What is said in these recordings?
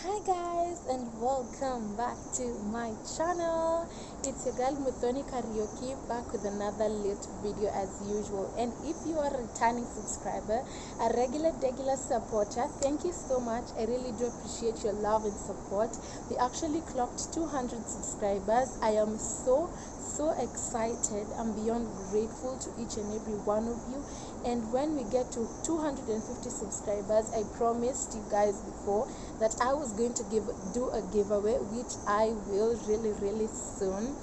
Hi guys, and welcome back to my channel. It's your girl Muthoni Karaoke back with another lit video as usual. And if you are a returning subscriber, a regular supporter, thank you so much. I really do appreciate your love and support. We actually clocked 200 subscribers. I am so excited. I'm beyond grateful to each and every one of you. And when we get to 250 subscribers, I promised you guys before that I was going to do a giveaway, which I will really soon.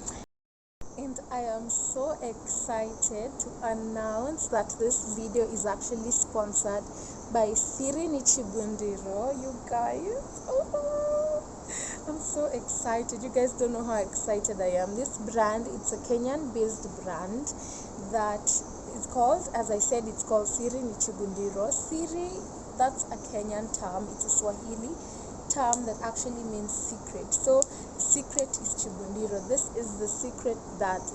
And I am so excited to announce that this video is actually sponsored by Siri Nichibundiro. You guys, I'm so excited. You guys don't know how excited I am. This brand, it's a Kenyan based brand that is called, as I said, it's called Siri Nichibundiro. Siri, that's a Kenyan term. It's a Swahili term that actually means secret. So secret is chibundiro. This is the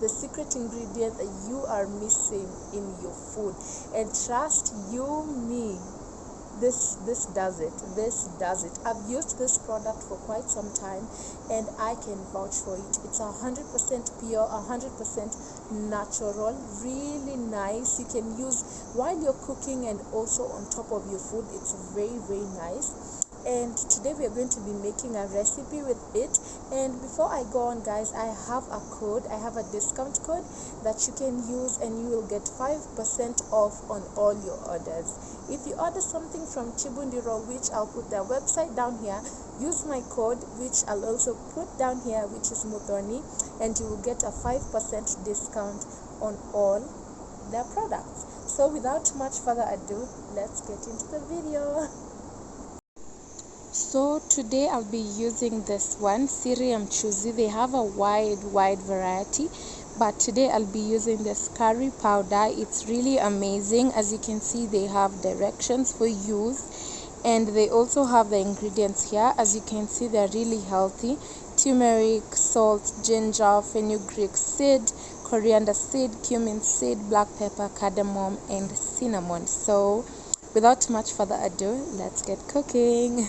secret ingredient that you are missing in your food. And trust you me, this does it. I've used this product for quite some time and I can vouch for it. It's 100% pure, 100% natural, really nice. You can use while you're cooking and also on top of your food. It's very nice. And today we are going to be making a recipe with it. And before I go on, guys, I have a discount code that you can use and you will get 5% off on all your orders. If you order something from Chibundiro, which I'll put their website down here, use my code, which I'll also put down here, which is Muthoni, and you will get a 5% discount on all their products. So without much further ado, let's get into the video. So today I'll be using this one, Siri Mchuzi. They have a wide variety, but today I'll be using this curry powder. It's really amazing. As you can see, they have directions for use, and they also have the ingredients here. As you can see, they're really healthy: turmeric, salt, ginger, fenugreek seed, coriander seed, cumin seed, black pepper, cardamom, and cinnamon. So without much further ado, let's get cooking.